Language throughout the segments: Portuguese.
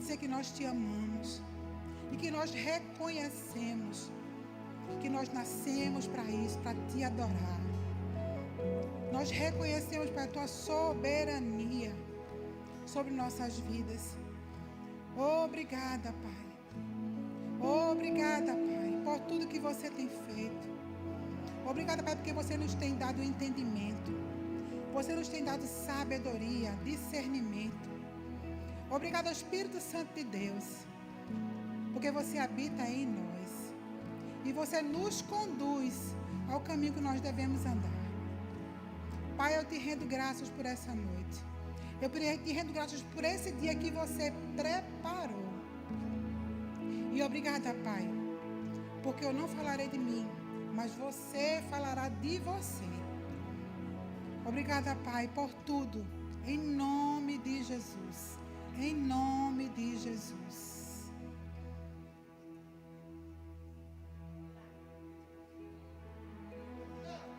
dizer que nós te amamos e que nós reconhecemos que nós nascemos para isso, para te adorar. Nós reconhecemos para a tua soberania sobre nossas vidas. Obrigada, Pai. Obrigada, Pai, por tudo que você tem feito. Obrigada, Pai, porque você nos tem dado entendimento. Você nos tem dado sabedoria, discernimento. Obrigado, Espírito Santo de Deus, porque você habita em nós e você nos conduz ao caminho que nós devemos andar. Pai, eu te rendo graças por essa noite. Eu te rendo graças por esse dia que você preparou. E obrigada, Pai, porque eu não falarei de mim, mas você falará de você. Obrigada, Pai, por tudo, em nome de Jesus. Em nome de Jesus.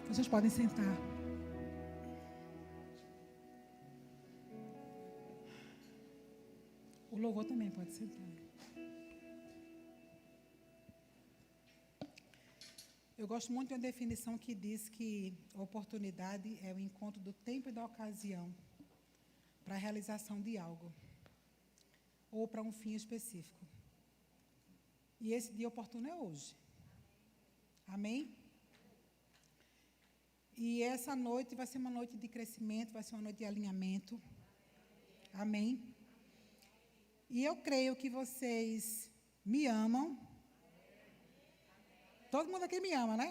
Vocês podem sentar. O louvor também pode sentar. Eu gosto muito de uma definição que diz que a oportunidade é o encontro do tempo e da ocasião para a realização de algo ou para um fim específico. E esse dia oportuno é hoje. Amém? E essa noite vai ser uma noite de crescimento, vai ser uma noite de alinhamento. Amém? E eu creio que vocês me amam. Todo mundo aqui me ama, né?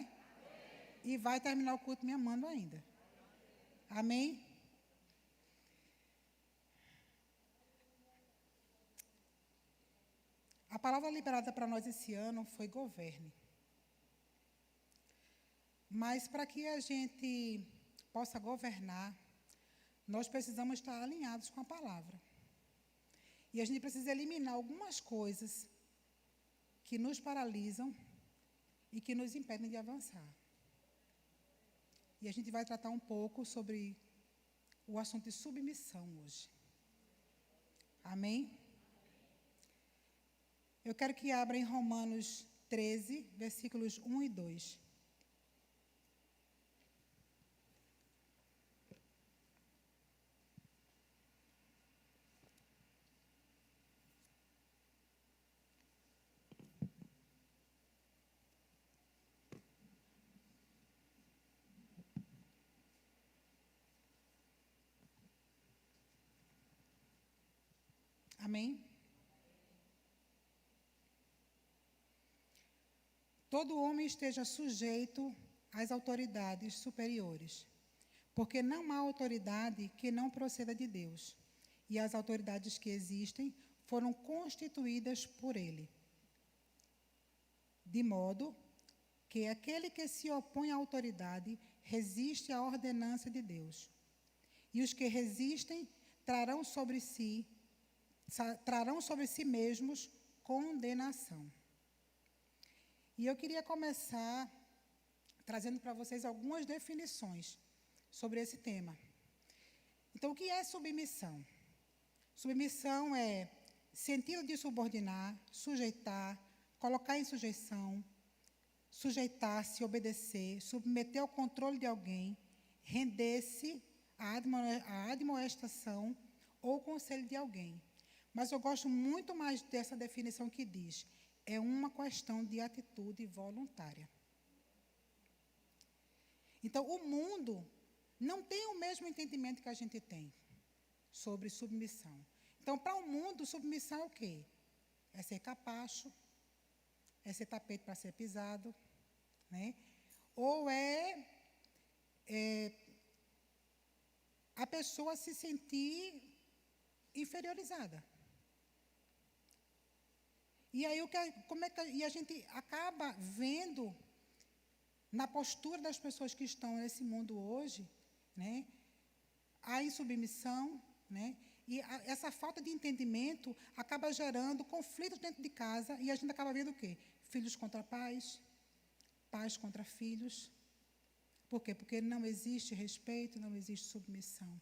E vai terminar o culto me amando ainda. Amém? A palavra liberada para nós esse ano foi governe. Mas para que a gente possa governar, nós precisamos estar alinhados com a palavra. E a gente precisa eliminar algumas coisas que nos paralisam e que nos impedem de avançar. E a gente vai tratar um pouco sobre o assunto de submissão hoje. Amém? Eu quero que abra em Romanos 13, versículos 1 e 2. Amém? Todo homem esteja sujeito às autoridades superiores, porque não há autoridade que não proceda de Deus, e as autoridades que existem foram constituídas por Ele. De modo que aquele que se opõe à autoridade resiste à ordenança de Deus, e os que resistem trarão sobre si mesmos condenação. E eu queria começar trazendo para vocês algumas definições sobre esse tema. Então, o que é submissão? Submissão é sentido de subordinar, sujeitar, colocar em sujeição, sujeitar-se, obedecer, submeter ao controle de alguém, render-se à admoestação ou conselho de alguém. Mas eu gosto muito mais dessa definição que diz: é uma questão de atitude voluntária. Então, o mundo não tem o mesmo entendimento que a gente tem sobre submissão. Então, para o mundo, submissão é o quê? É ser capacho, é ser tapete para ser pisado, né? Ou é a pessoa se sentir inferiorizada. E aí, e a gente acaba vendo na postura das pessoas que estão nesse mundo hoje, né, a insubmissão, né, e essa falta de entendimento acaba gerando conflitos dentro de casa, e a gente acaba vendo o quê? Filhos contra pais, pais contra filhos. Por quê? Porque não existe respeito, não existe submissão.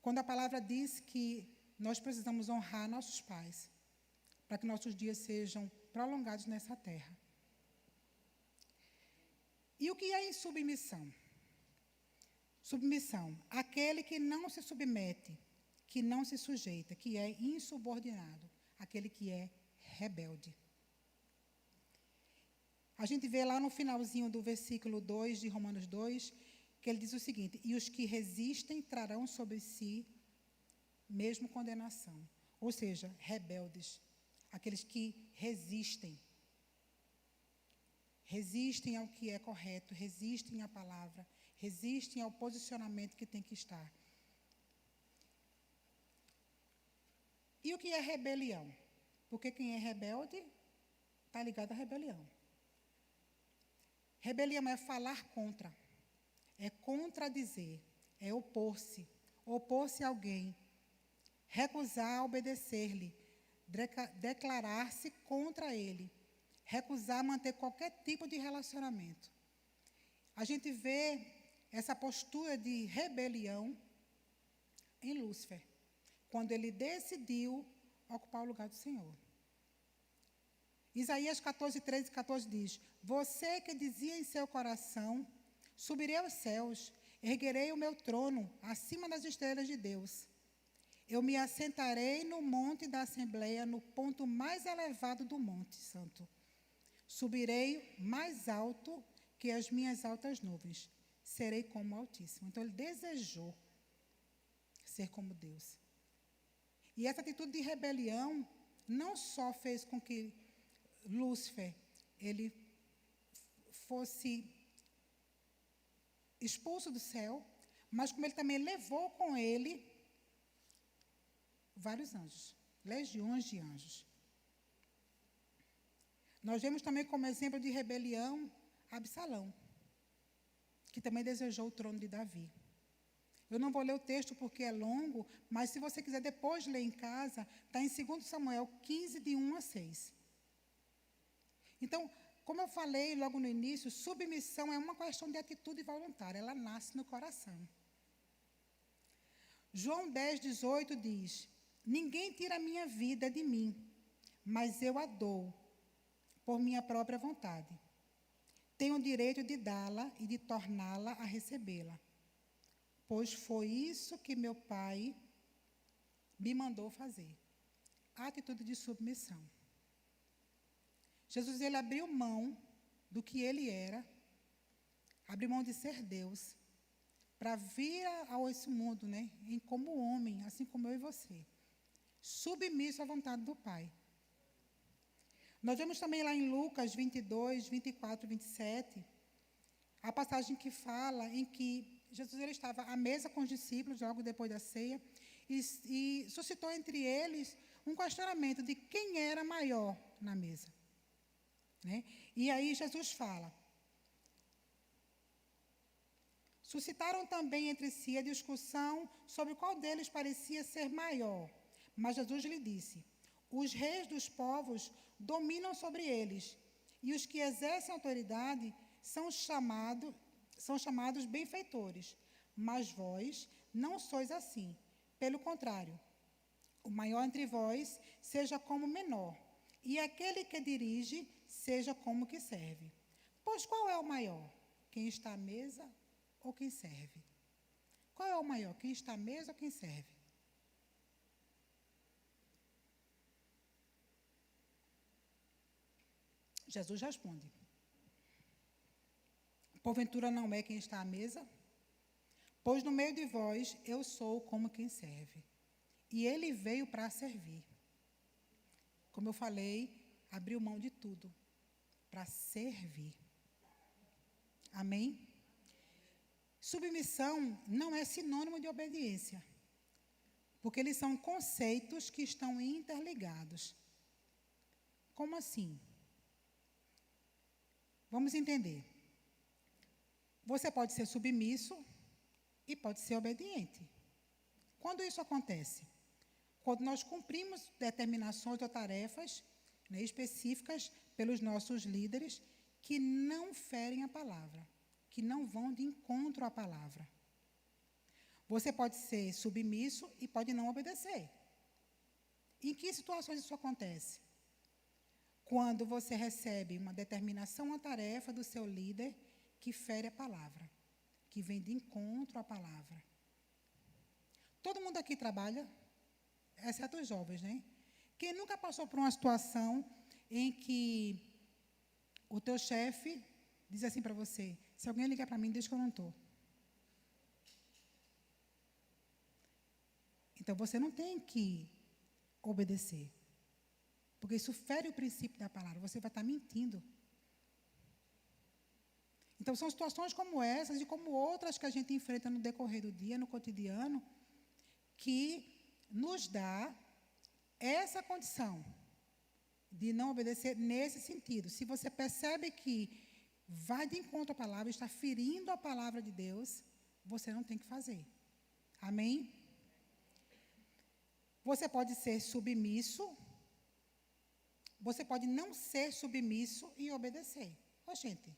Quando a palavra diz que nós precisamos honrar nossos pais, para que nossos dias sejam prolongados nessa terra. E o que é insubmissão? Submissão, aquele que não se submete, que não se sujeita, que é insubordinado, aquele que é rebelde. A gente vê lá no finalzinho do versículo 2 de Romanos 2, que ele diz o seguinte: e os que resistem trarão sobre si mesmo condenação. Ou seja, rebeldes, aqueles que resistem. Resistem ao que é correto, resistem à palavra, resistem ao posicionamento que tem que estar. E o que é rebelião? Porque quem é rebelde está ligado à rebelião. Rebelião é falar contra, é contradizer, é opor-se a alguém, recusar obedecer-lhe, declarar-se contra ele, recusar manter qualquer tipo de relacionamento. A gente vê essa postura de rebelião em Lúcifer, quando ele decidiu ocupar o lugar do Senhor. Isaías 14, 13 e 14 diz: você que dizia em seu coração, subirei aos céus, erguerei o meu trono acima das estrelas de Deus. Eu me assentarei no monte da Assembleia, no ponto mais elevado do monte santo. Subirei mais alto que as minhas altas nuvens. Serei como o Altíssimo. Então, ele desejou ser como Deus. E essa atitude de rebelião não só fez com que Lúcifer ele fosse expulso do céu, mas como ele também levou com ele vários anjos, legiões de anjos. Nós vemos também como exemplo de rebelião Absalão, que também desejou o trono de Davi. Eu não vou ler o texto porque é longo, mas se você quiser depois ler em casa, está em 2 Samuel 15, de 1 a 6. Então, como eu falei logo no início, submissão é uma questão de atitude voluntária, ela nasce no coração. João 10, 18 diz: ninguém tira a minha vida de mim, mas eu a dou por minha própria vontade. Tenho o direito de dá-la e de torná-la a recebê-la, pois foi isso que meu Pai me mandou fazer. A atitude de submissão. Jesus, ele abriu mão do que ele era, abriu mão de ser Deus, para vir a esse mundo, né, como homem, assim como eu e você, submisso à vontade do Pai. Nós vemos também lá em Lucas 22, 24 e 27, a passagem que fala em que Jesus ele estava à mesa com os discípulos, logo depois da ceia, e suscitou entre eles um questionamento de quem era maior na mesa. Né? E aí Jesus fala: suscitaram também entre si a discussão sobre qual deles parecia ser maior. Mas Jesus lhe disse: os reis dos povos dominam sobre eles, e os que exercem autoridade são chamados benfeitores. Mas vós não sois assim. Pelo contrário, o maior entre vós seja como o menor, e aquele que dirige seja como o que serve. Pois qual é o maior? Quem está à mesa ou quem serve? Qual é o maior? Quem está à mesa ou quem serve? Jesus responde: porventura não é quem está à mesa? Pois no meio de vós eu sou como quem serve. E ele veio para servir. Como eu falei, abriu mão de tudo para servir. Amém? Submissão não é sinônimo de obediência, porque eles são conceitos que estão interligados. Como assim? Vamos entender. Você pode ser submisso e pode ser obediente. Quando isso acontece? Quando nós cumprimos determinações ou tarefas, né, específicas pelos nossos líderes que não ferem a palavra, que não vão de encontro à palavra. Você pode ser submisso e pode não obedecer. Em que situações isso acontece? Quando você recebe uma determinação, uma tarefa do seu líder que fere a palavra, que vem de encontro à palavra. Todo mundo aqui trabalha, exceto os jovens, né? Quem nunca passou por uma situação em que o teu chefe diz assim para você: se alguém ligar para mim, diz que eu não estou. Então, você não tem que obedecer. Porque isso fere o princípio da palavra. Você vai estar mentindo. Então, são situações como essas e como outras que a gente enfrenta no decorrer do dia, no cotidiano, que nos dá essa condição de não obedecer nesse sentido. Se você percebe que vai de encontro à palavra, está ferindo a palavra de Deus, você não tem que fazer. Amém? Você pode ser submisso, você pode não ser submisso e obedecer. Ô, gente,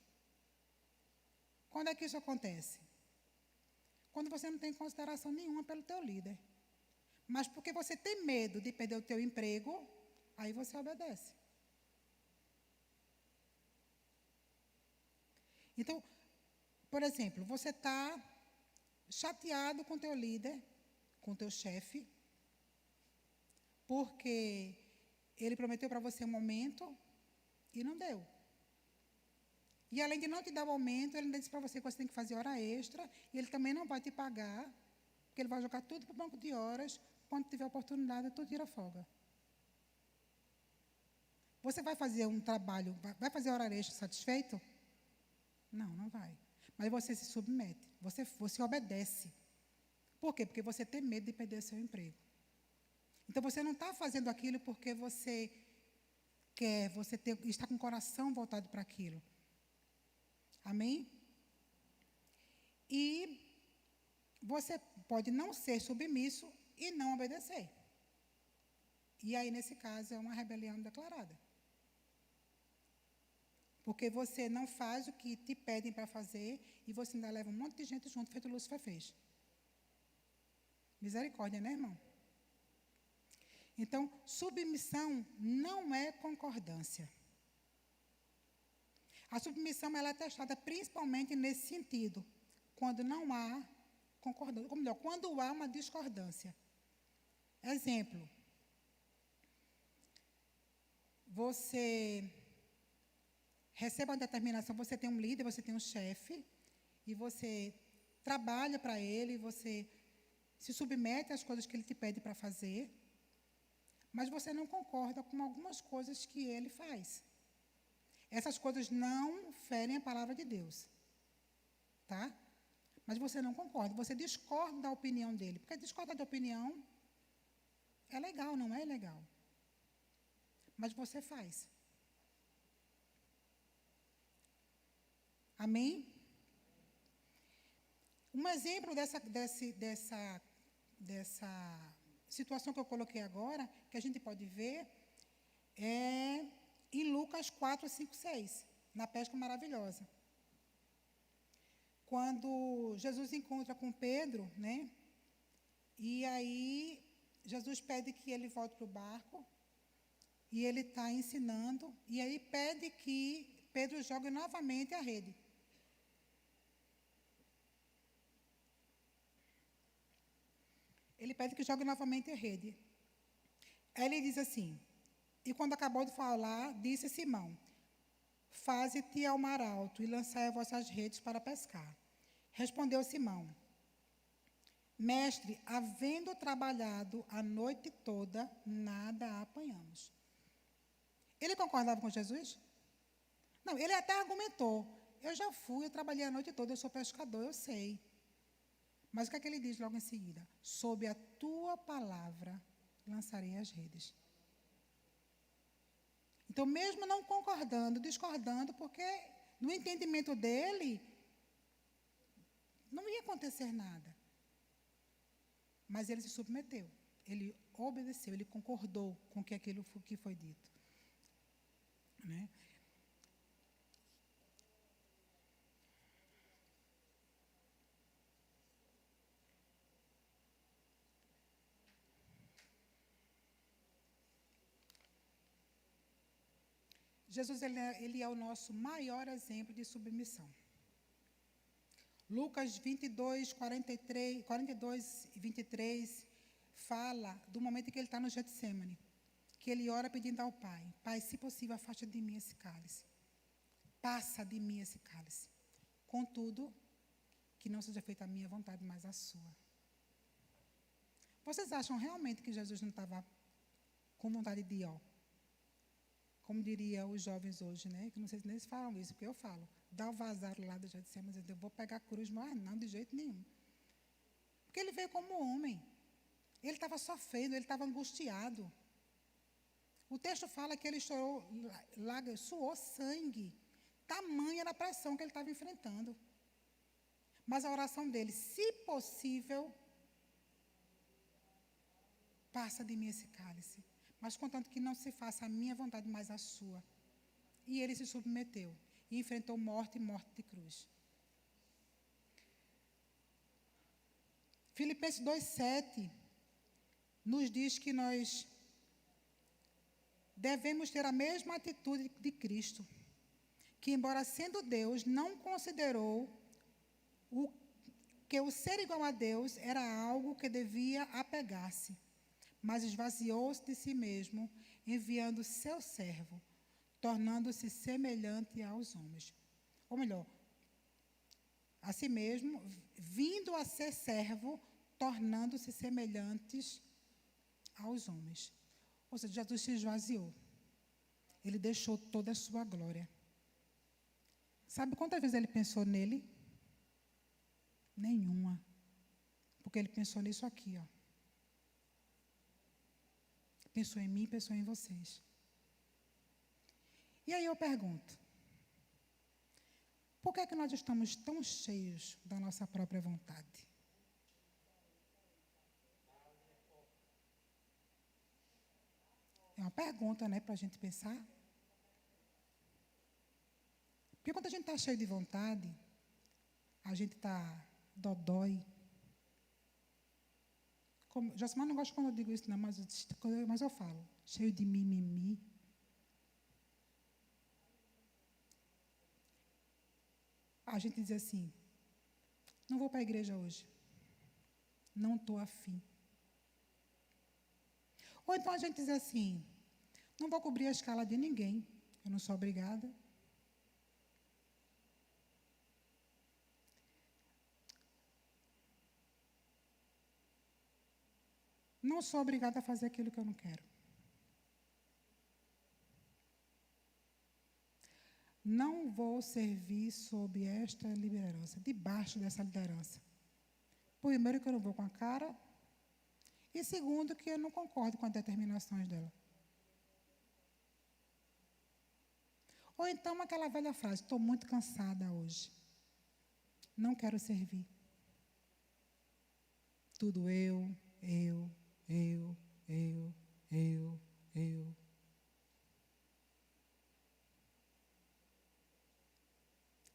quando é que isso acontece? Quando você não tem consideração nenhuma pelo teu líder. Mas porque você tem medo de perder o teu emprego, aí você obedece. Então, por exemplo, você está chateado com o teu líder, com o teu chefe, porque ele prometeu para você um aumento e não deu. E além de não te dar o aumento, ele ainda disse para você que você tem que fazer hora extra, e ele também não vai te pagar, porque ele vai jogar tudo para o banco de horas, quando tiver oportunidade, tu tira folga. Você vai fazer um trabalho, vai fazer hora extra satisfeito? Não, não vai. Mas você se submete, você obedece. Por quê? Porque você tem medo de perder seu emprego. Então, você não está fazendo aquilo porque você quer, está com o coração voltado para aquilo. Amém? E você pode não ser submisso e não obedecer. E aí, nesse caso, é uma rebelião declarada. Porque você não faz o que te pedem para fazer e você ainda leva um monte de gente junto, feito Lúcifer fez. Misericórdia, né, irmão? Então, submissão não é concordância. A submissão ela é testada principalmente nesse sentido, quando não há concordância, ou melhor, quando há uma discordância. Exemplo, você recebe uma determinação, você tem um líder, você tem um chefe, e você trabalha para ele, você se submete às coisas que ele te pede para fazer, mas você não concorda com algumas coisas que ele faz. Essas coisas não ferem a palavra de Deus. Tá? Mas você não concorda, você discorda da opinião dele. Porque discordar da opinião é legal, não é legal. Mas você faz. Amém? Um exemplo dessa situação que eu coloquei agora, que a gente pode ver, é em Lucas 4, 5, 6, na pesca maravilhosa. Quando Jesus encontra com Pedro, né? E aí Jesus pede que ele volte para o barco, e ele está ensinando, e aí pede que Pedro jogue novamente a rede. Ele pede que jogue novamente a rede. Aí ele diz assim, e quando acabou de falar, disse Simão, faze-te ao mar alto e lançai as vossas redes para pescar. Respondeu Simão, mestre, havendo trabalhado a noite toda, nada apanhamos. Ele concordava com Jesus? Não, ele até argumentou, eu já fui, eu trabalhei a noite toda, eu sou pescador, eu sei. Mas o que é que ele diz logo em seguida? Sob a tua palavra lançarei as redes. Então, mesmo não concordando, discordando, porque no entendimento dele, não ia acontecer nada. Mas ele se submeteu, ele obedeceu, ele concordou com que aquilo que foi dito. Né? Jesus ele é o nosso maior exemplo de submissão. Lucas 22, 42 e 23 fala do momento em que ele está no Getsêmani, que ele ora pedindo ao Pai: Pai, se possível, afasta de mim esse cálice. Passa de mim esse cálice. Contudo, que não seja feita a minha vontade, mas a sua. Vocês acham realmente que Jesus não estava com vontade de ir, como diria os jovens hoje, né? Que não sei se eles falam isso, porque eu falo. Dá o vazar lá do Getsêmani, mas eu vou pegar a cruz, mas não, de jeito nenhum. Porque ele veio como homem. Ele estava sofrendo, ele estava angustiado. O texto fala que ele chorou, suou sangue. Tamanha era a pressão que ele estava enfrentando. Mas a oração dele, se possível, passa de mim esse cálice. Mas contanto que não se faça a minha vontade, mas a sua. E ele se submeteu. E enfrentou morte e morte de cruz. Filipenses 2,7 nos diz que nós devemos ter a mesma atitude de Cristo, que, embora sendo Deus, não considerou que o ser igual a Deus era algo que devia apegar-se, mas esvaziou-se de si mesmo, enviando seu servo, tornando-se semelhante aos homens. Ou melhor, a si mesmo, vindo a ser servo, tornando-se semelhantes aos homens. Ou seja, Jesus se esvaziou. Ele deixou toda a sua glória. Sabe quantas vezes ele pensou nele? Nenhuma. Porque ele pensou nisso aqui, Pensou em mim, pensou em vocês. E aí eu pergunto, por que é que nós estamos tão cheios da nossa própria vontade? É uma pergunta, para a gente pensar. Porque quando a gente está cheio de vontade, a gente está dodói. Josimar não gosta quando eu digo isso, não, mas eu falo. Cheio de mimimi. A gente diz assim, não vou para a igreja hoje. Não estou afim. Ou então a gente diz assim, não vou cobrir a escala de ninguém. Eu não sou obrigada. Não sou obrigada a fazer aquilo que eu não quero. Não vou servir sob esta liderança, debaixo dessa liderança. Primeiro, que eu não vou com a cara. E segundo, que eu não concordo com as determinações dela. Ou então aquela velha frase, estou muito cansada hoje. Não quero servir. Tudo eu.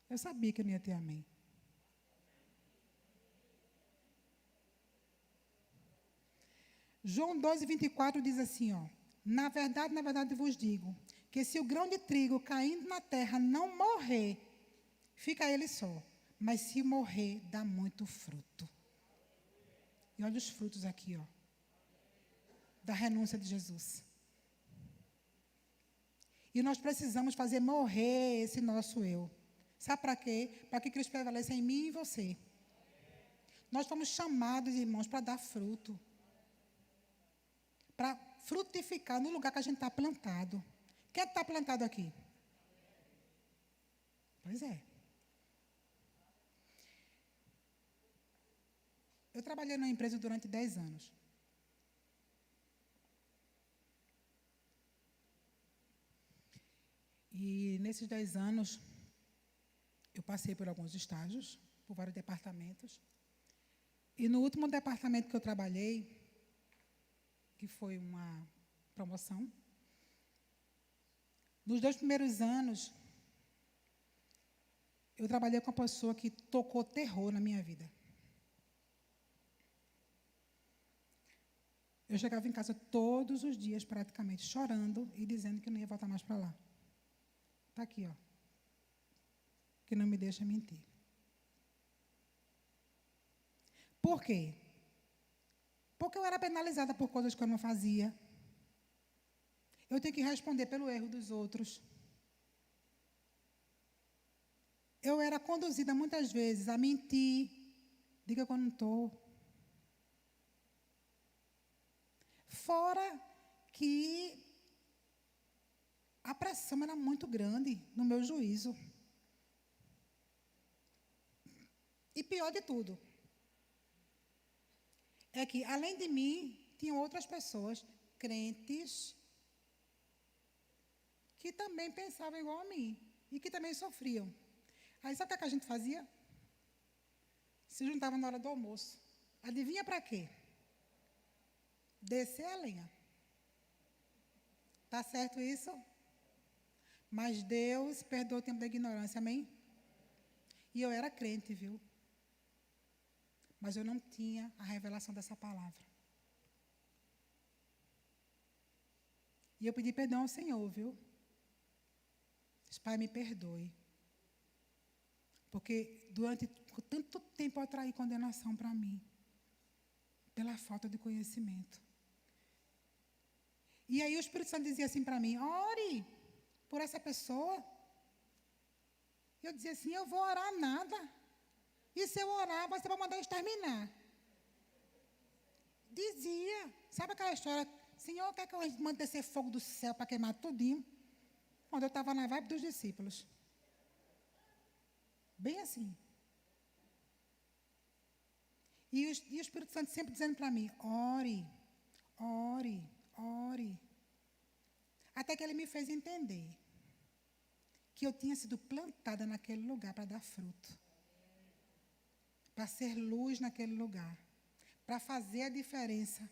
Eu sabia que eu não ia ter amém. João 12, 24 diz assim, na verdade vos digo, que se o grão de trigo caindo na terra não morrer, fica ele só, mas se morrer, dá muito fruto. E olha os frutos aqui, da renúncia de Jesus. E nós precisamos fazer morrer esse nosso eu. Sabe para quê? Para que Cristo prevaleça em mim e em você. Nós fomos chamados, irmãos, para dar fruto. Para frutificar no lugar que a gente está plantado. Quem é que está plantado aqui? Pois é. Eu trabalhei numa empresa durante 10 anos. E nesses 10 anos, eu passei por alguns estágios, por vários departamentos. E no último departamento que eu trabalhei, que foi uma promoção, nos 2 primeiros anos, eu trabalhei com uma pessoa que tocou terror na minha vida. Eu chegava em casa todos os dias, praticamente, chorando e dizendo que não ia voltar mais para lá. Está aqui, ó. Que não me deixa mentir. Por quê? Porque eu era penalizada por coisas que eu não fazia. Eu tenho que responder pelo erro dos outros. Eu era conduzida muitas vezes a mentir. Diga que eu não estou. Fora que a pressão era muito grande no meu juízo. E pior de tudo, é que, além de mim, tinham outras pessoas, crentes, que também pensavam igual a mim e que também sofriam. Aí, sabe o que a gente fazia? Se juntava na hora do almoço. Adivinha para quê? Descer a lenha. Tá certo isso? Mas Deus perdoa o tempo da ignorância, amém? E eu era crente, viu? Mas eu não tinha a revelação dessa palavra. E eu pedi perdão ao Senhor, viu? Pai, me perdoe. Porque durante tanto tempo eu atraí condenação para mim. Pela falta de conhecimento. E aí o Espírito Santo dizia assim para mim, ore por essa pessoa. Eu dizia assim, eu vou orar nada. E se eu orar, você vai mandar exterminar. Dizia. Sabe aquela história? Senhor, quer que eu mande descer fogo do céu para queimar tudinho? Quando eu estava na vibe dos discípulos. Bem assim. E o Espírito Santo sempre dizendo para mim, ore, ore, ore. Até que ele me fez entender que eu tinha sido plantada naquele lugar para dar fruto. Para ser luz naquele lugar. Para fazer a diferença.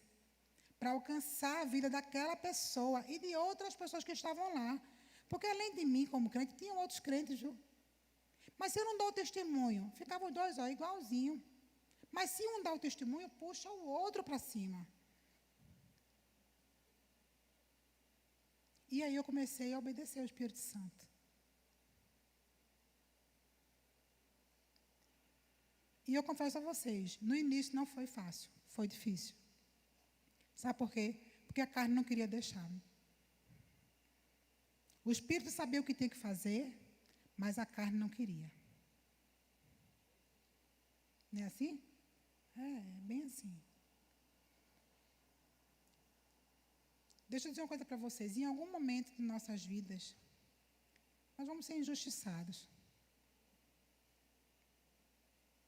Para alcançar a vida daquela pessoa e de outras pessoas que estavam lá. Porque além de mim, como crente, tinham outros crentes, viu? Mas se eu não dou o testemunho, ficavam os dois, ó, igualzinho. Mas se um dá o testemunho, puxa o outro para cima. E aí eu comecei a obedecer ao Espírito Santo. E eu confesso a vocês, no início não foi fácil, foi difícil. Sabe por quê? Porque a carne não queria deixar. O Espírito sabia o que tinha que fazer, mas a carne não queria. Não é assim? É bem assim. Deixa eu dizer uma coisa para vocês. Em algum momento de nossas vidas, nós vamos ser injustiçados.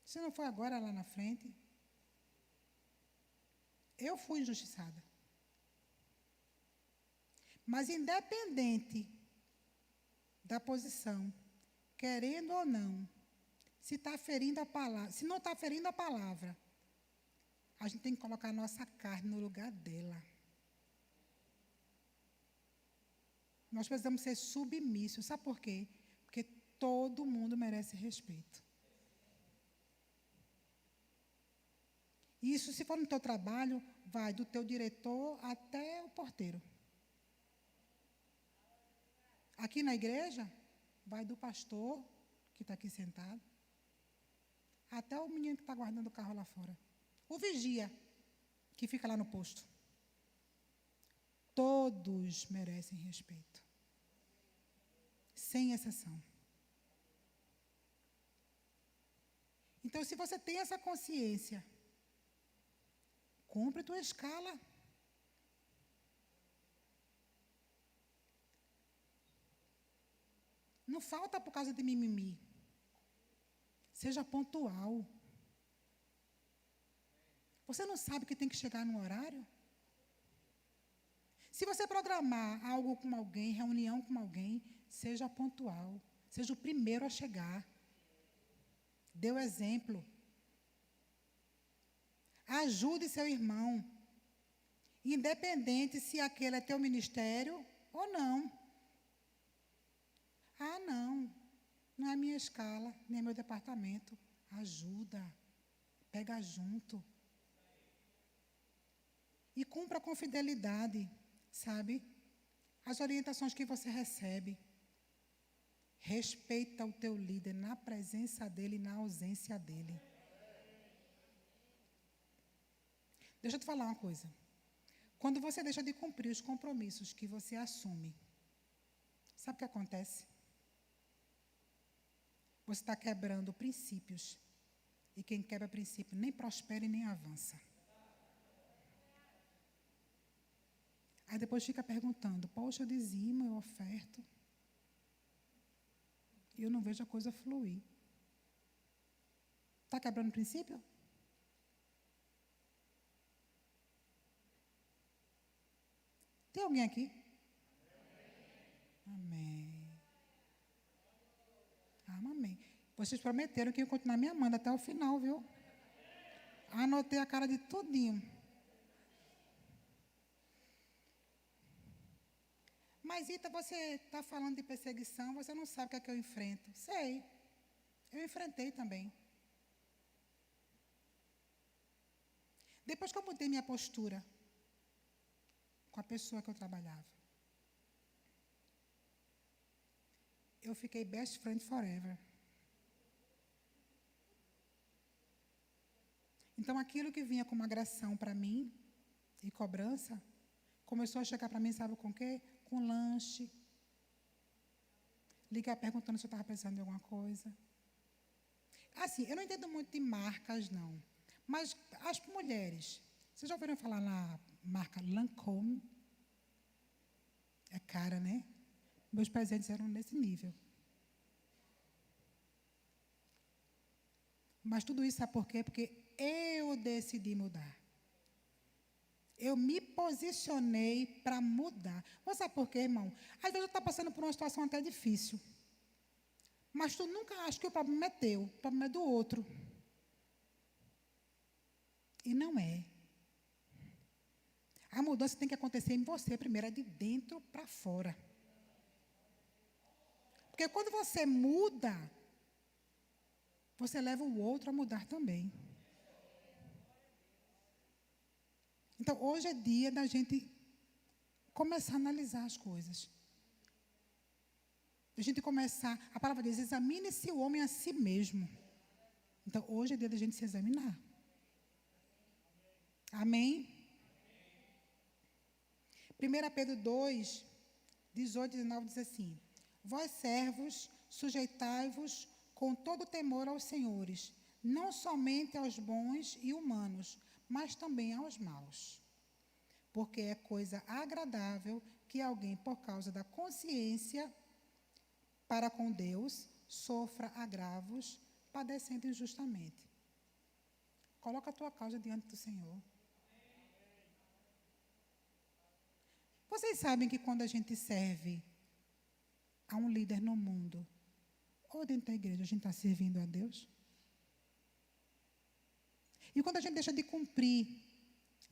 Se não for agora, lá na frente. Eu fui injustiçada. Mas independente da posição, querendo ou não, se está ferindo a palavra, se não está ferindo a palavra, a gente tem que colocar a nossa carne no lugar dela. Nós precisamos ser submissos. Sabe por quê? Porque todo mundo merece respeito. Isso, se for no teu trabalho, vai do teu diretor até o porteiro. Aqui na igreja, vai do pastor, que está aqui sentado, até o menino que está guardando o carro lá fora. O vigia, que fica lá no posto. Todos merecem respeito. Sem exceção. Então, se você tem essa consciência, cumpre tua escala. Não falta por causa de mimimi. Seja pontual. Você não sabe que tem que chegar no horário? Se você programar algo com alguém, reunião com alguém, seja pontual. Seja o primeiro a chegar. Dê o exemplo. Ajude seu irmão. Independente se aquele é teu ministério ou não. Ah, não. Não é minha escala, nem é meu departamento. Ajuda. Pega junto. E cumpra com fidelidade, sabe? As orientações que você recebe. Respeita o teu líder na presença dele e na ausência dele. Deixa eu te falar uma coisa. Quando você deixa de cumprir os compromissos que você assume, sabe o que acontece? Você está quebrando princípios. E quem quebra princípio nem prospera e nem avança. Aí depois fica perguntando, poxa, eu dizimo, eu oferto. E eu não vejo a coisa fluir. Está quebrando princípio? Tem alguém aqui? Amém. Amém. Vocês prometeram que iam continuar me amando até o final, viu? Anotei a cara de tudinho. Mas, Ita, você está falando de perseguição, você não sabe o que é que eu enfrento. Sei. Eu enfrentei também. Depois que eu mudei minha postura com a pessoa que eu trabalhava, eu fiquei best friend forever. Então, aquilo que vinha como agressão para mim e cobrança, começou a chegar para mim, sabe com o quê? Com lanche. Ligar perguntando se eu estava precisando de alguma coisa. Assim, eu não entendo muito de marcas, não. Mas as mulheres, vocês já ouviram falar na marca Lancôme? É cara, né? Meus presentes eram nesse nível. Mas tudo isso sabe por quê? Porque eu decidi mudar. Eu me posicionei para mudar. Mas sabe por quê, irmão? Às vezes eu estou passando por uma situação até difícil. Mas tu nunca acha que o problema é teu, o problema é do outro. E não é. A mudança tem que acontecer em você primeiro, é de dentro para fora. Porque quando você muda, você leva o outro a mudar também. Então, hoje é dia da gente começar a analisar as coisas. A gente começar, a palavra diz, examine-se o homem a si mesmo. Então, hoje é dia da gente se examinar. Amém? 1 Pedro 2, 18 e 19 diz assim: vós servos, sujeitai-vos com todo temor aos senhores, não somente aos bons e humanos, mas também aos maus. Porque é coisa agradável que alguém, por causa da consciência para com Deus, sofra agravos, padecendo injustamente. Coloca a tua causa diante do Senhor. Vocês sabem que quando a gente serve a um líder no mundo, ou dentro da igreja, a gente está servindo a Deus? E quando a gente deixa de cumprir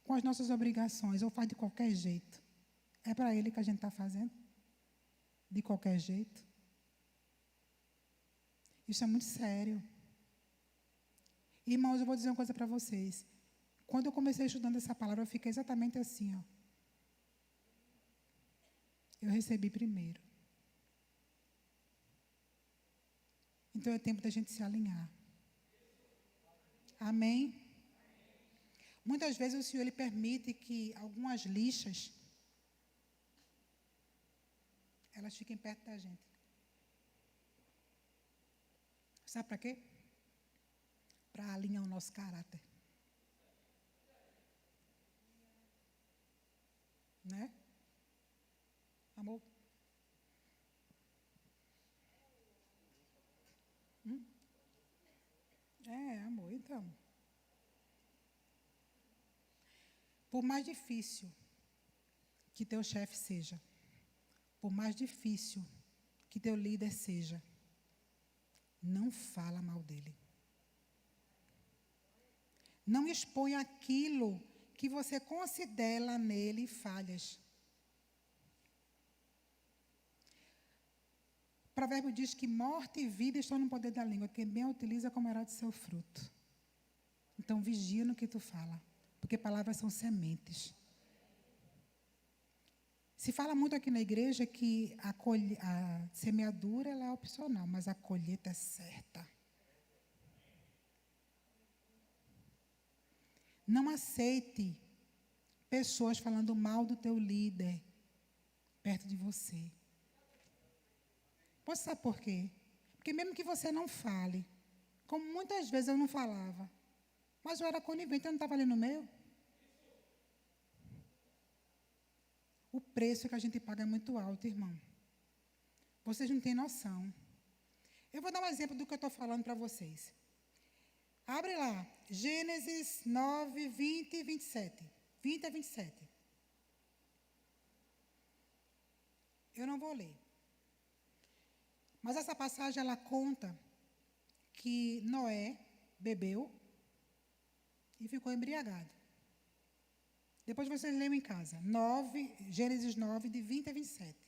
com as nossas obrigações, ou faz de qualquer jeito, é para Ele que a gente está fazendo? De qualquer jeito? Isso é muito sério. Irmãos, eu vou dizer uma coisa para vocês. Quando eu comecei estudando essa palavra, eu fiquei exatamente assim, ó. Eu recebi primeiro. Então é tempo da gente se alinhar. Amém? Muitas vezes o Senhor Ele permite que algumas lixas elas fiquem perto da gente. Sabe para quê? Para alinhar o nosso caráter. Né? Amor? É, amor, então. Por mais difícil que teu chefe seja, por mais difícil que teu líder seja, não fala mal dele. Não expõe aquilo que você considera nele falhas. O provérbio diz que morte e vida estão no poder da língua. Quem bem a utiliza comerá de seu fruto. Então, vigia no que tu fala, porque palavras são sementes. Se fala muito aqui na igreja que a semeadura ela é opcional, mas a colheita é certa. Não aceite pessoas falando mal do teu líder perto de você. Você sabe por quê? Porque mesmo que você não fale, como muitas vezes eu não falava, mas eu era conivente, eu não estava ali no meio. O preço que a gente paga é muito alto, irmão. Vocês não têm noção. Eu vou dar um exemplo do que eu estou falando para vocês. Abre lá, Gênesis 9, 20 e 27. 20 a 27. Eu não vou ler. Mas essa passagem, ela conta que Noé bebeu e ficou embriagado. Depois vocês leiam em casa. Gênesis 9, de 20 a 27.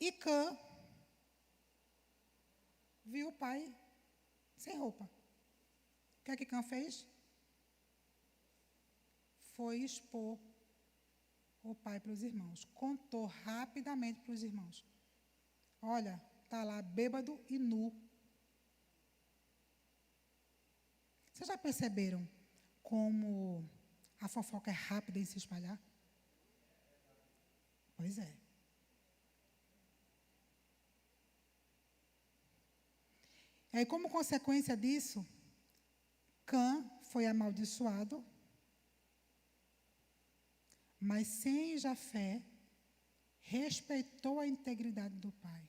E Cã viu o pai sem roupa. O que é que Cã fez? Foi expor o pai para os irmãos. Contou rapidamente para os irmãos. Olha, está lá bêbado e nu. Vocês já perceberam como a fofoca é rápida em se espalhar? Pois é. E aí, como consequência disso, Cã foi amaldiçoado, mas sem Jafé respeitou a integridade do pai.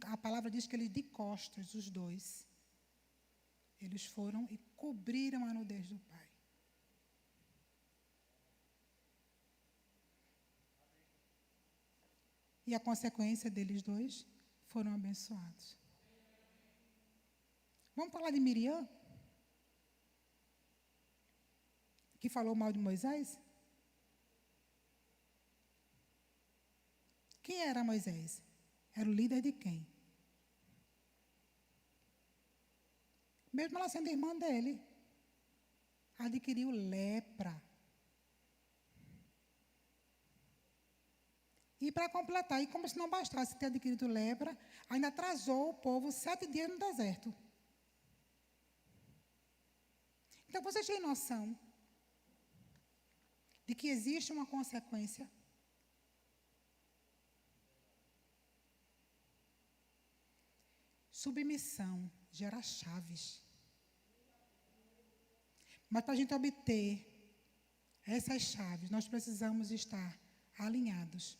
A palavra diz que ele de costas, os dois, eles foram e cobriram a nudez do pai. E a consequência deles dois foram abençoados. Vamos falar de Miriam? Que falou mal de Moisés? Quem era Moisés? Era o líder de quem? Mesmo ela sendo irmã dele, adquiriu lepra. E para completar, e como se não bastasse ter adquirido lepra, ainda atrasou o povo 7 dias no deserto. Então, vocês têm noção de que existe uma consequência? Submissão gera chaves. Mas para a gente obter essas chaves, nós precisamos estar alinhados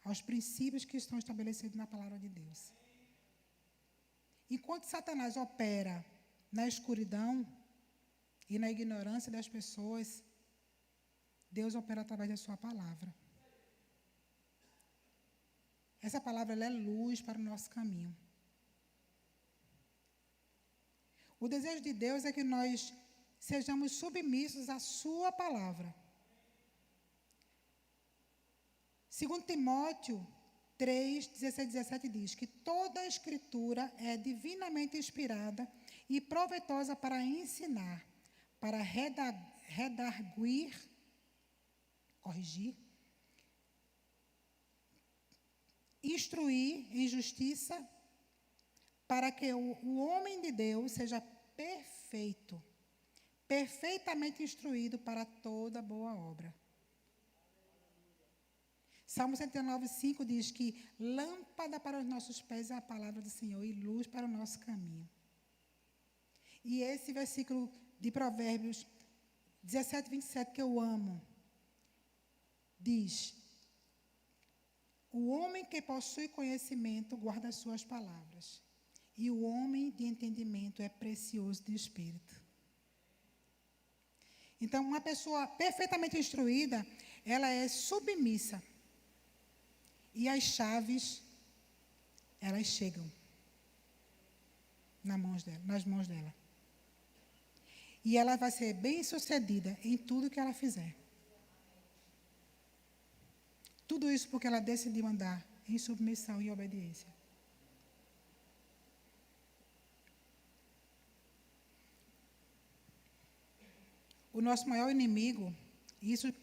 aos princípios que estão estabelecidos na palavra de Deus. Enquanto Satanás opera na escuridão e na ignorância das pessoas, Deus opera através da sua palavra. Essa palavra ela é luz para o nosso caminho. O desejo de Deus é que nós sejamos submissos à sua palavra. 2 Timóteo 3, 16 e 17 diz que toda a escritura é divinamente inspirada e proveitosa para ensinar, para redarguir, corrigir, instruir em justiça, para que o homem de Deus seja perfeito, perfeitamente instruído para toda boa obra. Salmo 109, 5 diz que lâmpada para os nossos pés é a palavra do Senhor e luz para o nosso caminho. E esse versículo de Provérbios 17, 27, que eu amo, diz: o homem que possui conhecimento guarda as suas palavras, e o homem de entendimento é precioso de espírito. Então, uma pessoa perfeitamente instruída, ela é submissa. E as chaves, elas chegam nas mãos dela. E ela vai ser bem-sucedida em tudo que ela fizer. Tudo isso porque ela decidiu andar em submissão e obediência. O nosso maior inimigo,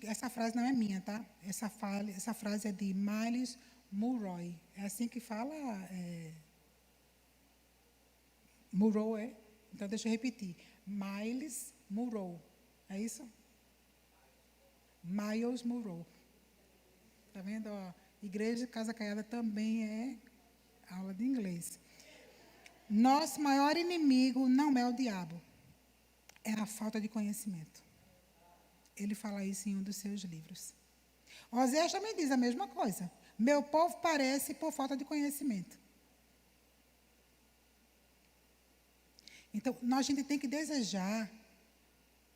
Essa frase não é minha, tá? Essa frase é de Miles Monroe. É assim que fala? Monroe, é? Então, deixa eu repetir. Miles Monroe. É isso? Miles Monroe. Tá vendo? Ó, Igreja Casa Caiada também é aula de inglês. Nosso maior inimigo não é o diabo, é a falta de conhecimento. Ele fala isso em um dos seus livros. Oséias também diz a mesma coisa. Meu povo parece por falta de conhecimento. Então, a gente tem que desejar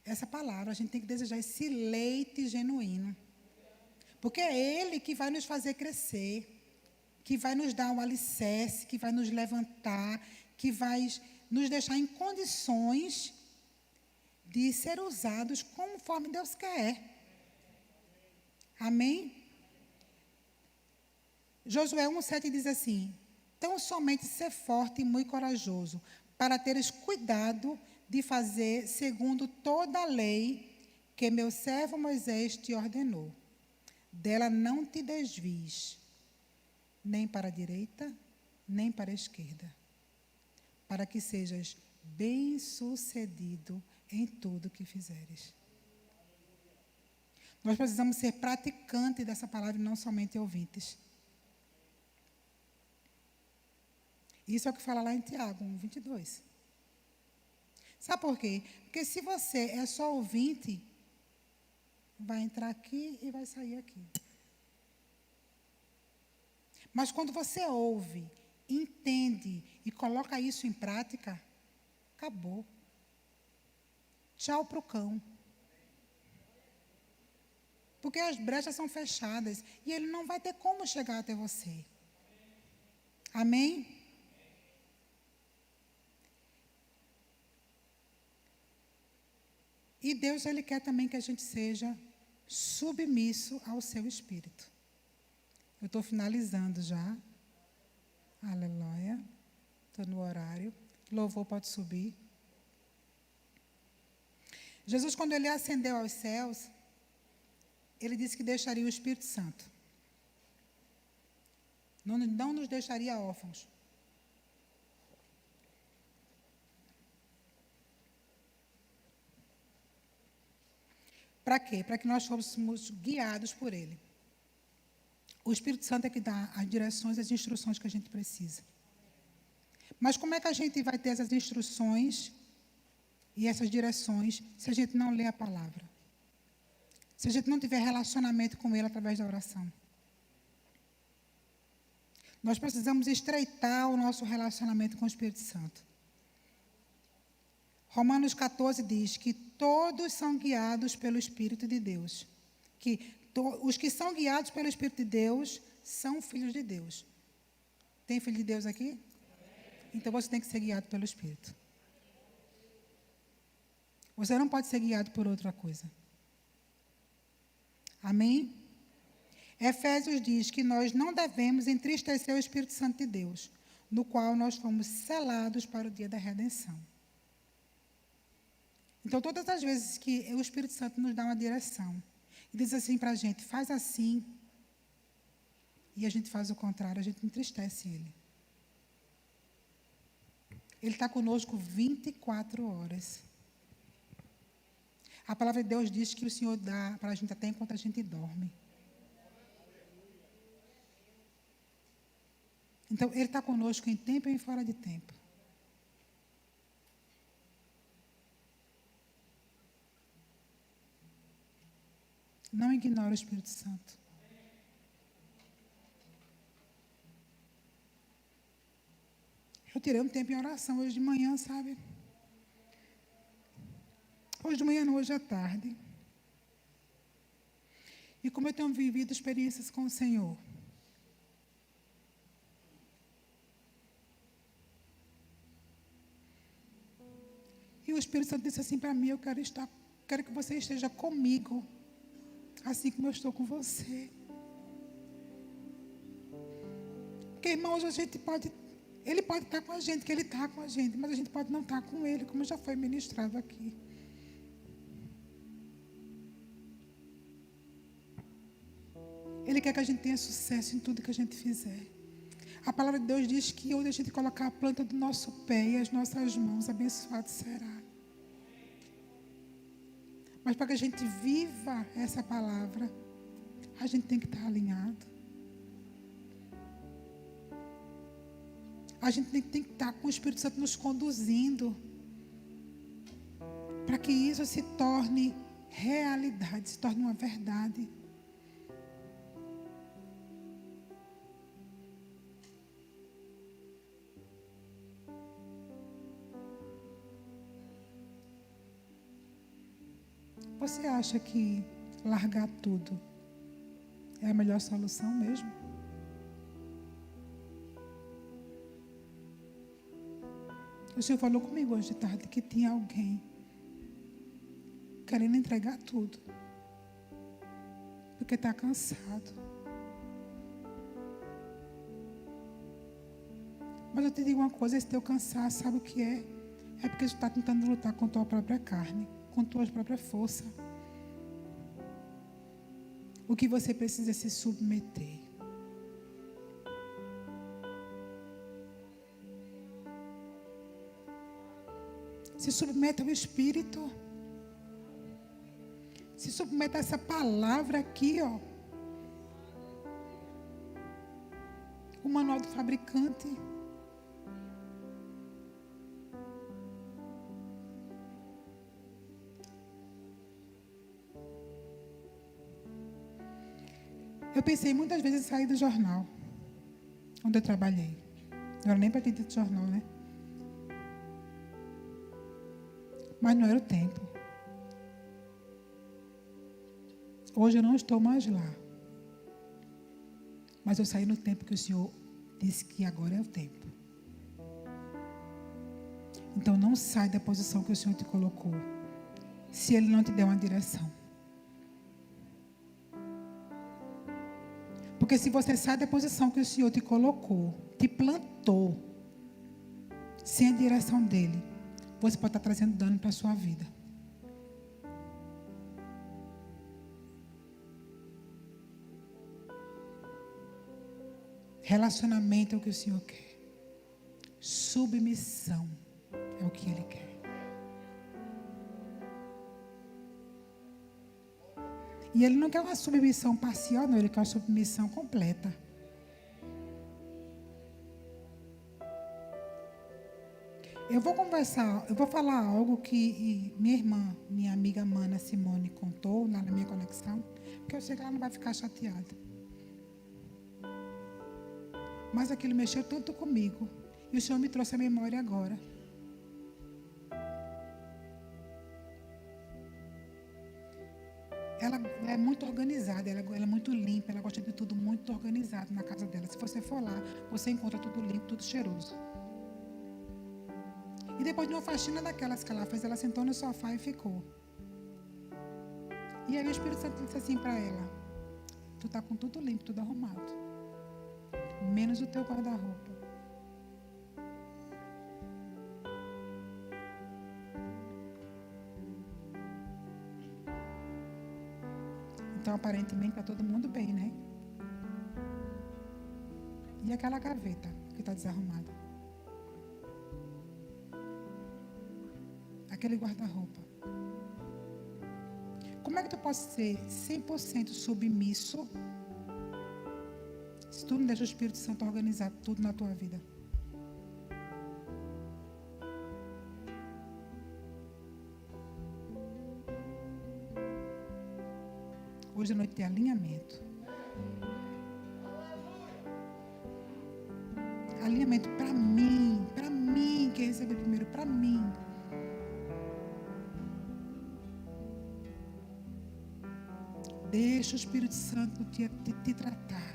essa palavra, a gente tem que desejar esse leite genuíno. Porque é Ele que vai nos fazer crescer, que vai nos dar um alicerce, que vai nos levantar, que vai nos deixar em condições de ser usados conforme Deus quer. Amém? Josué 1,7 diz assim: tão somente ser forte e muito corajoso, para teres cuidado de fazer segundo toda a lei que meu servo Moisés te ordenou. Dela não te desvies, nem para a direita, nem para a esquerda, para que sejas bem-sucedido em tudo que fizeres. Nós precisamos ser praticantes dessa palavra e não somente ouvintes. Isso é o que fala lá em Tiago 1:22. Sabe por quê? Porque se você é só ouvinte, vai entrar aqui e vai sair aqui. Mas quando você ouve, entende e coloca isso em prática, acabou. Tchau para o cão. Porque as brechas são fechadas e ele não vai ter como chegar até você. Amém? E Deus, Ele quer também que a gente seja submisso ao seu Espírito. Eu estou finalizando já. Aleluia. Estou no horário. Louvor pode subir. Jesus, quando Ele ascendeu aos céus, Ele disse que deixaria o Espírito Santo. Não nos deixaria órfãos. Para quê? Para que nós fôssemos guiados por Ele. O Espírito Santo é que dá as direções, as instruções que a gente precisa. Mas como é que a gente vai ter essas instruções e essas direções se a gente não lê a palavra? Se a gente não tiver relacionamento com Ele através da oração? Nós precisamos estreitar o nosso relacionamento com o Espírito Santo. Romanos 14 diz que todos são guiados pelo Espírito de Deus. Os que são guiados pelo Espírito de Deus são filhos de Deus. Tem filho de Deus aqui? Então você tem que ser guiado pelo Espírito. Você não pode ser guiado por outra coisa. Amém? Efésios diz que nós não devemos entristecer o Espírito Santo de Deus, no qual nós fomos selados para o dia da redenção. Então, todas as vezes que o Espírito Santo nos dá uma direção, e diz assim para a gente, faz assim, e a gente faz o contrário, a gente entristece Ele. Ele está conosco 24 horas. A palavra de Deus diz que o Senhor dá para a gente até enquanto a gente dorme. Então, Ele está conosco em tempo e em fora de tempo. Não ignore o Espírito Santo. Eu tirei um tempo em oração hoje de manhã, sabe? Hoje de manhã não, hoje à tarde. E como eu tenho vivido experiências com o Senhor. E o Espírito Santo disse assim para mim, eu quero que você esteja comigo, assim como eu estou com você. Porque, irmãos, Ele pode estar com a gente, que Ele está com a gente, mas a gente pode não estar com Ele, como já foi ministrado aqui. Ele quer que a gente tenha sucesso em tudo que a gente fizer. A palavra de Deus diz que onde a gente colocar a planta do nosso pé e as nossas mãos, abençoado será. Mas para que a gente viva essa palavra, a gente tem que estar alinhado. A gente tem que estar com o Espírito Santo nos conduzindo, para que isso se torne realidade, se torne uma verdade. Você acha que largar tudo é a melhor solução mesmo? O Senhor falou comigo hoje de tarde que tinha alguém querendo entregar tudo, porque está cansado. Mas eu te digo uma coisa, esse teu cansaço, sabe o que é? É porque tu está tentando lutar com tua própria carne, com tua própria força. O que você precisa é se submeter. Se submeta ao Espírito. Se submeta a essa palavra aqui, ó. O manual do fabricante. Eu pensei muitas vezes em sair do jornal onde eu trabalhei. Não era nem para ter dito jornal, né? Mas não era o tempo. Hoje eu não estou mais lá. Mas eu saí no tempo que o Senhor disse que agora é o tempo. Então não sai da posição que o Senhor te colocou, se Ele não te der uma direção. Porque se você sai da posição que o Senhor te colocou, te plantou, sem a direção dEle, você pode estar trazendo dano para a sua vida. Relacionamento é o que o Senhor quer. Submissão é o que Ele quer. E Ele não quer uma submissão parcial, não. Ele quer uma submissão completa. Eu vou falar algo que minha irmã, minha amiga Mana Simone contou lá na minha conexão, porque eu sei que ela não vai ficar chateada. Mas aquilo mexeu tanto comigo, e o Senhor me trouxe a memória agora. Ela é muito organizada, ela é muito limpa, ela gosta de tudo muito organizado na casa dela. Se você for lá, você encontra tudo limpo, tudo cheiroso. E depois de uma faxina daquelas que ela fez, ela sentou no sofá e ficou. E aí o Espírito Santo disse assim para ela: tu está com tudo limpo, tudo arrumado, menos o teu guarda-roupa. Então aparentemente está todo mundo bem, né? E aquela gaveta que está desarrumada? Aquele guarda-roupa. Como é que tu pode ser 100% submisso se tu não deixa o Espírito Santo organizar tudo na tua vida? Hoje é noite de alinhamento. Alinhamento para mim, quem recebeu primeiro, para mim. Deixa o Espírito Santo te tratar.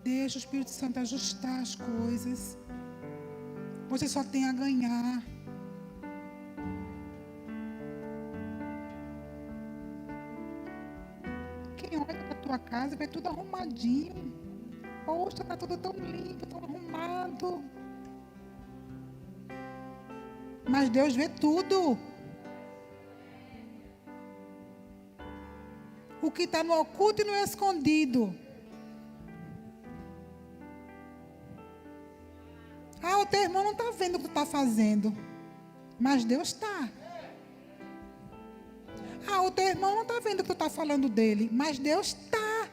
Deixa o Espírito Santo ajustar as coisas. Você só tem a ganhar. Quem olha para a tua casa vê tudo arrumadinho. Poxa, está tudo tão limpo, tão arrumado. Mas Deus vê tudo. o que está no oculto e no escondido. Ah, o teu irmão não está vendo o que tu está fazendo, mas Deus está. Ah, o teu irmão não está vendo o que tu está falando dele, mas Deus está.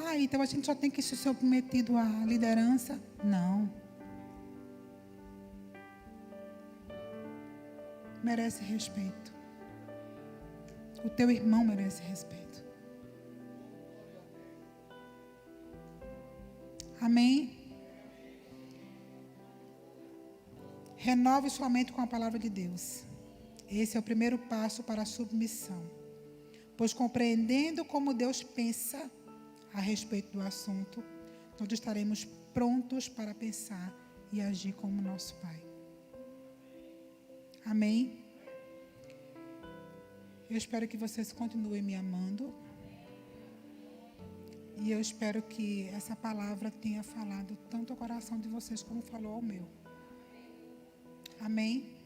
Ah, então a gente só tem que ser submetido à liderança? Não. Merece respeito. O teu irmão merece respeito. Amém? Renove sua mente com a palavra de Deus. Esse é o primeiro passo para a submissão. Pois compreendendo como Deus pensa a respeito do assunto, nós estaremos prontos para pensar e agir como nosso Pai. Amém? Eu espero que vocês continuem me amando. E eu espero que essa palavra tenha falado tanto ao coração de vocês como falou ao meu. Amém?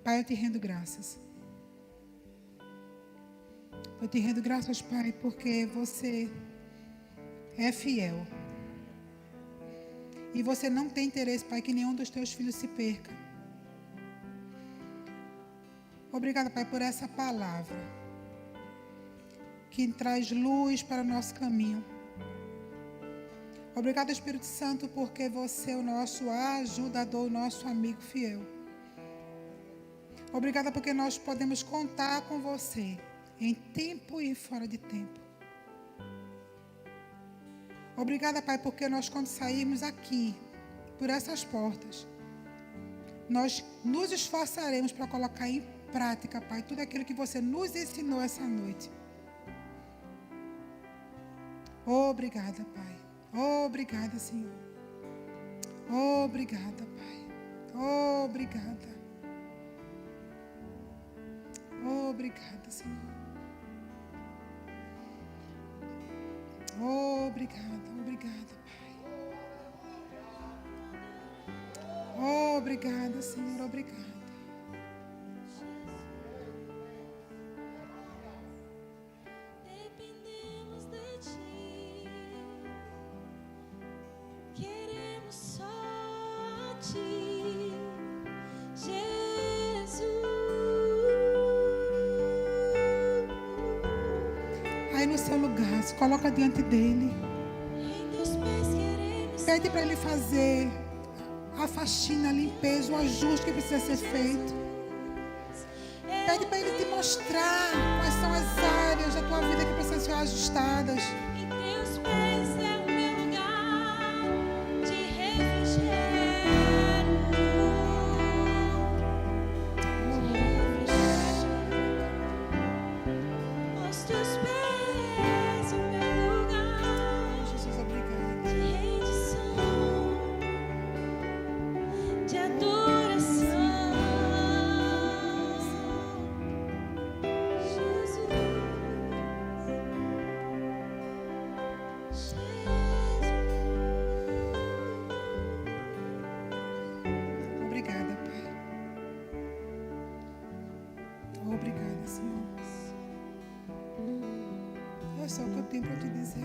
Pai, eu te rendo graças. Eu te rendo graças, Pai, porque você é fiel. E você não tem interesse, Pai, que nenhum dos teus filhos se perca. Obrigada, Pai, por essa palavra que traz luz para o nosso caminho. Obrigado, Espírito Santo, porque você é o nosso ajudador, o nosso amigo fiel. Obrigada porque nós podemos contar com você em tempo e fora de tempo. Obrigada, Pai, porque nós quando sairmos aqui, por essas portas, nós nos esforçaremos para colocar em prática, Pai, tudo aquilo que você nos ensinou essa noite. Obrigada, Pai. Obrigada, Senhor. Obrigada, Pai. Obrigada. Obrigada, Senhor. Obrigada, obrigada, Pai. Obrigada, Senhor, obrigada. Dependemos de Ti, queremos só a Ti, Jesus. Aí no seu lugar, se coloca diante dele. Em Teus pés queremos. Pede para ele fazer a faxina, a limpeza, o ajuste que precisa ser feito. Pede para ele te mostrar quais são as áreas da tua vida que precisam ser ajustadas. Em Teus pés é o meu lugar de refrigério. Aos Teus pés o meu lugar Jesus, obrigado. de rendição, de adoração. Obrigada, Pai. Obrigada, Senhor. É só o que eu tenho para te dizer.